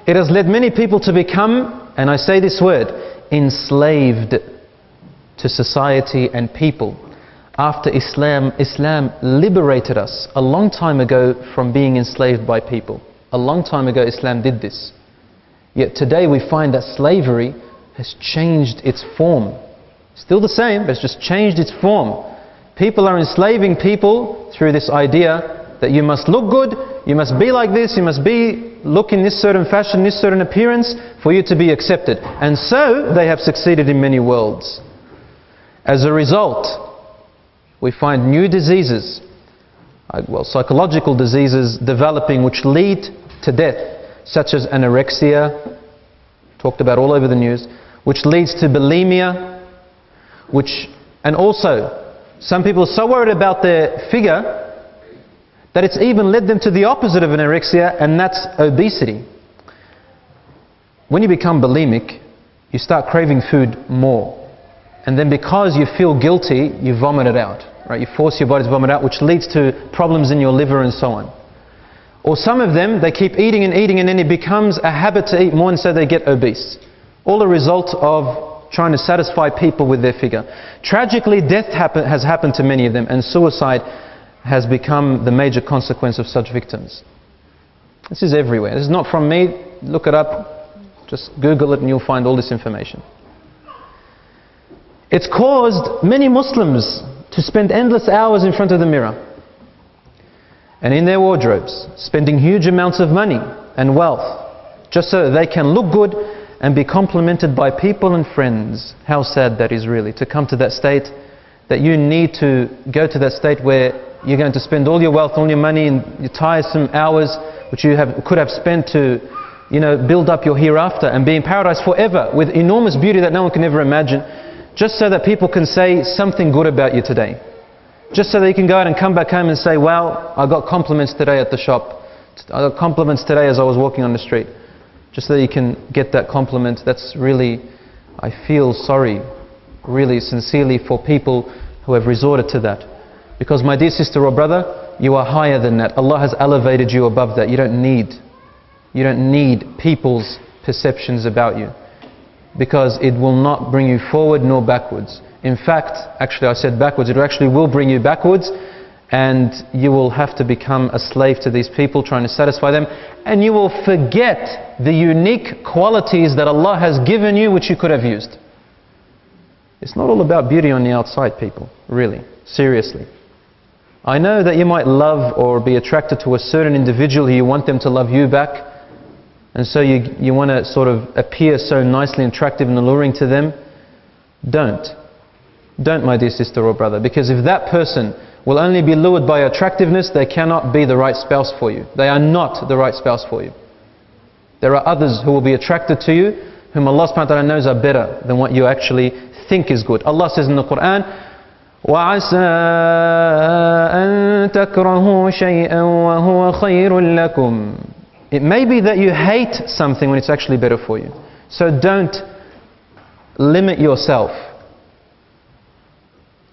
It has led many people to become, and I say this word, enslaved to society and people. After Islam liberated us a long time ago from being enslaved by people. A long time ago Islam did this. Yet today we find that slavery has changed its form. Still the same, but it's just changed its form. People are enslaving people through this idea that you must look good, you must be like this, you must look in this certain fashion, this certain appearance for you to be accepted. And so they have succeeded in many worlds. As a result, we find new diseases, psychological diseases developing which lead to death, such as anorexia, talked about all over the news, which leads to bulimia, and also some people are so worried about their figure that it's even led them to the opposite of anorexia, and that's obesity. When you become bulimic, you start craving food more. And then because you feel guilty, you vomit it out. Right? You force your body to vomit out, which leads to problems in your liver and so on. Or some of them, they keep eating and eating, and then it becomes a habit to eat more, and so they get obese. All a result of trying to satisfy people with their figure. Tragically, death has happened to many of them, and suicide has become the major consequence of such victims. This is everywhere. This is not from me. Look it up. Just Google it and you'll find all this information. It's caused many Muslims to spend endless hours in front of the mirror and in their wardrobes, spending huge amounts of money and wealth just so that they can look good and be complimented by people and friends. How sad that is, really, to come to that state that you need to go to that state where you're going to spend all your wealth, all your money and your tiresome hours which you could have spent to build up your hereafter and be in paradise forever with enormous beauty that no one can ever imagine, just so that people can say something good about you today. Just so that you can go out and come back home and say, well, I got compliments today at the shop. I got compliments today as I was walking on the street. Just so that you can get that compliment. That's really, I feel sorry, really sincerely, for people who have resorted to that. Because my dear sister or brother, you are higher than that. Allah has elevated you above that. You don't need people's perceptions about you. Because it will not bring you forward nor backwards. In fact, actually I said backwards, it actually will bring you backwards, and you will have to become a slave to these people trying to satisfy them, and you will forget the unique qualities that Allah has given you which you could have used. It's not all about beauty on the outside, people, really, seriously. I know that you might love or be attracted to a certain individual who you want them to love you back, and so you want to sort of appear so nicely attractive and alluring to them. Don't, my dear sister or brother, because if that person will only be lured by attractiveness, they cannot be the right spouse for you. They are not the right spouse for you. There are others who will be attracted to you, whom Allah subhanahu wa ta'ala knows are better than what you actually think is good. Allah says in the Quran, وَعَسَىٰ أَن تَكْرَهُوا شَيْئًا وَهُوَ خَيْرٌ لَكُمْ. It may be that you hate something when it's actually better for you. So don't limit yourself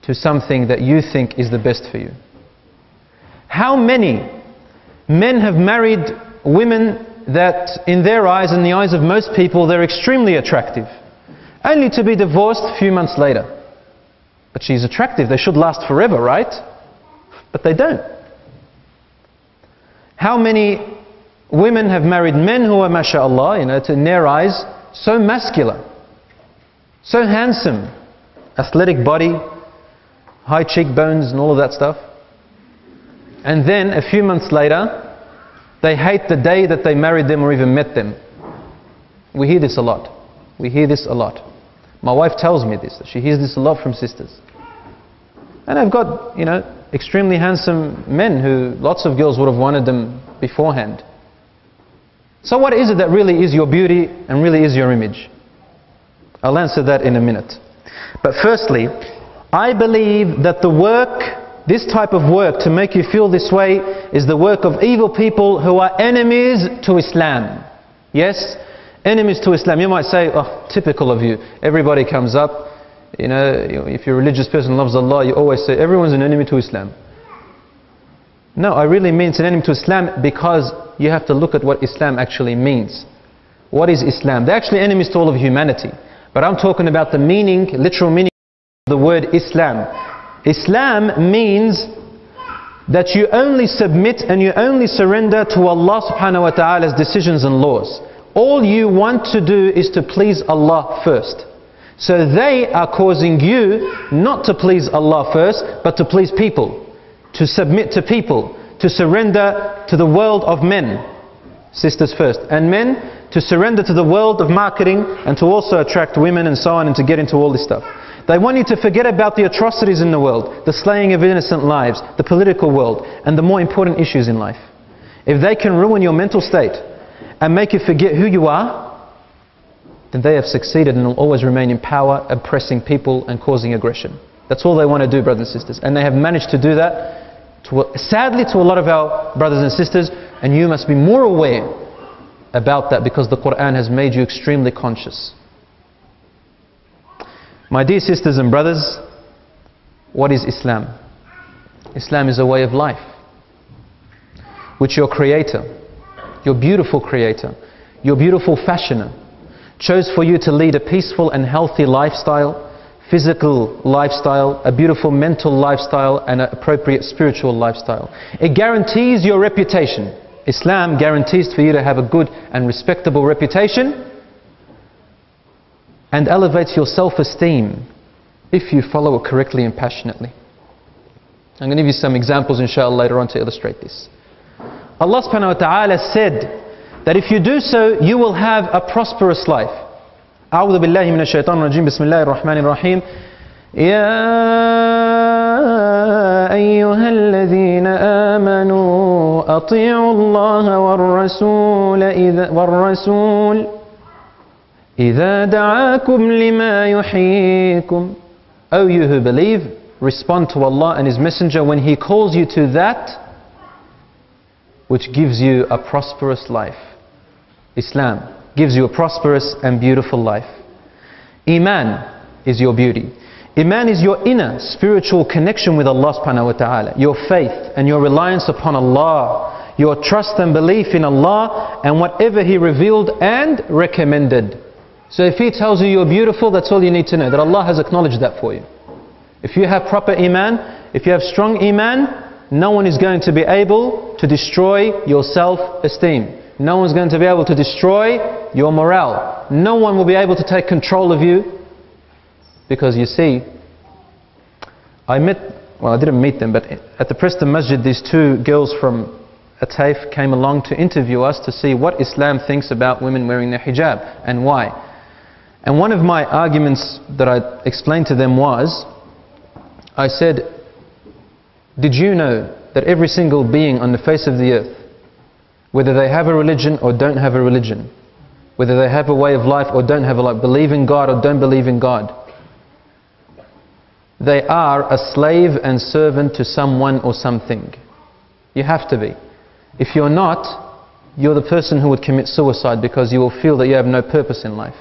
to something that you think is the best for you. How many men have married women that in their eyes, in the eyes of most people, they're extremely attractive, only to be divorced a few months later? But she's attractive, they should last forever, right? But they don't. How many women have married men who are, mashallah, in their eyes, so muscular, so handsome, athletic body, high cheekbones and all of that stuff. And then a few months later, they hate the day that they married them or even met them. We hear this a lot. We hear this a lot. My wife tells me this, that she hears this a lot from sisters. And I've got, extremely handsome men who lots of girls would have wanted them beforehand. So what is it that really is your beauty and really is your image? I'll answer that in a minute. But firstly, I believe that the work, this type of work to make you feel this way, is the work of evil people who are enemies to Islam. Yes? Enemies to Islam. You might say, oh, typical of you. Everybody comes up, if you're a religious person who loves Allah, you always say, everyone's an enemy to Islam. No, I really mean it's an enemy to Islam because you have to look at what Islam actually means. What is Islam? They're actually enemies to all of humanity. But I'm talking about the meaning, literal meaning of the word Islam. Islam means that you only submit and you only surrender to Allah subhanahu wa ta'ala's decisions and laws. All you want to do is to please Allah first. So they are causing you not to please Allah first, but to please people, to submit to people, to surrender to the world of men, sisters first, and men to surrender to the world of marketing and to also attract women and so on and to get into all this stuff. They want you to forget about the atrocities in the world, the slaying of innocent lives, the political world, and the more important issues in life. If they can ruin your mental state and make you forget who you are, then they have succeeded and will always remain in power, oppressing people and causing aggression. That's all they want to do, brothers and sisters. And they have managed to do that, sadly, to a lot of our brothers and sisters, and you must be more aware about that because the Quran has made you extremely conscious. My dear sisters and brothers, what is Islam? Islam is a way of life which your Creator, your beautiful Creator, your beautiful Fashioner, chose for you to lead a peaceful and healthy lifestyle, physical lifestyle, a beautiful mental lifestyle, and an appropriate spiritual lifestyle. It guarantees your reputation. Islam guarantees for you to have a good and respectable reputation and elevates your self-esteem if you follow it correctly and passionately. I'm going to give you some examples inshallah later on to illustrate this. Allah subhanahu wa ta'ala said that if you do so, you will have a prosperous life. أعوذ بالله من الشيطان الرجيم بسم الله الرحمن الرحيم يا أيها الذين آمنوا أطيعوا الله والرسول إذا دعاكم لما يحييكم. O you who believe, respond to Allah and His Messenger when He calls you to that which gives you a prosperous life. Islam gives you a prosperous and beautiful life. Iman is your beauty. Iman is your inner spiritual connection with Allah subhanahu wa ta'ala. Your faith and your reliance upon Allah. Your trust and belief in Allah and whatever He revealed and recommended. So if He tells you you're beautiful, that's all you need to know, that Allah has acknowledged that for you. If you have proper Iman, if you have strong Iman, no one is going to be able to destroy your self-esteem. No one's going to be able to destroy your morale. No one will be able to take control of you. Because you see, I didn't meet them, but at the Preston Masjid, these two girls from Ataif came along to interview us to see what Islam thinks about women wearing their hijab and why. And one of my arguments that I explained to them was, I said, did you know that every single being on the face of the earth, whether they have a religion or don't have a religion, whether they have a way of life or don't have a life, believe in God or don't believe in God, they are a slave and servant to someone or something. You have to be. If you're not, you're the person who would commit suicide because you will feel that you have no purpose in life.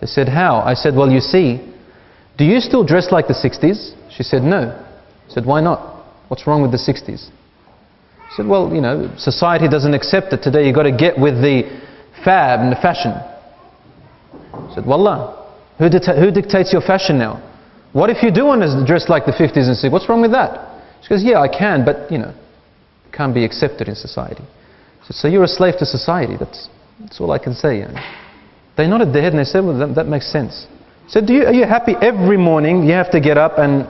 They said, how? I said, well, you see, do you still dress like the 60s? She said, no. I said, why not? What's wrong with the 60s? She said, well, you know, society doesn't accept it today. You've got to get with the fab and the fashion. I said, wallah, who dictates your fashion now? What if you do want to dress like the 50s and 60s? What's wrong with that? She goes, yeah, I can, but, you know, it can't be accepted in society. I said, so you're a slave to society. That's all I can say. You know. They nodded their head and they said, well, that makes sense. I said, are you happy every morning you have to get up and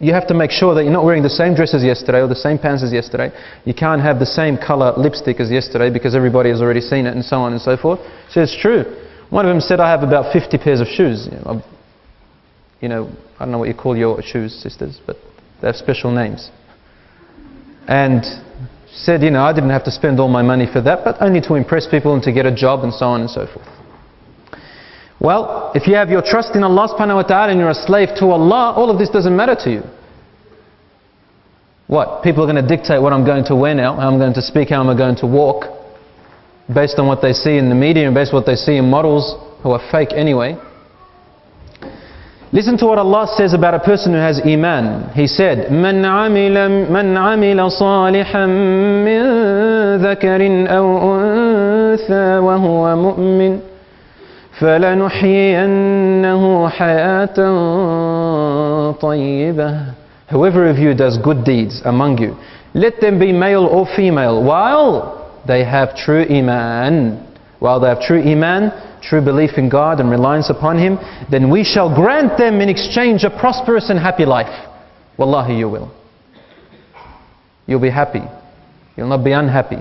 you have to make sure that you're not wearing the same dress as yesterday or the same pants as yesterday. You can't have the same color lipstick as yesterday because everybody has already seen it and so on and so forth. She said, it's true. One of them said, I have about 50 pairs of shoes. You know, I don't know what you call your shoes, sisters, but they have special names. And said, you know, I didn't have to spend all my money for that, but only to impress people and to get a job and so on and so forth. Well, if you have your trust in Allah subhanahu wa ta'ala and you're a slave to Allah, all of this doesn't matter to you. What? People are going to dictate what I'm going to wear now, how I'm going to speak, how I'm going to walk, based on what they see in the media and based on what they see in models who are fake anyway. Listen to what Allah says about a person who has Iman. He said, مَنْ عَمِلَ صَالِحًا مِّن ذَكَرٍ أَوْ أنثى وهو مؤمن فلنحيينه حياة طيبة. Whoever of you does good deeds among you, let them be male or female, while they have true Iman. While they have true Iman, true belief in God and reliance upon Him, then we shall grant them in exchange a prosperous and happy life. Wallahi, you will. You'll be happy. You'll not be unhappy.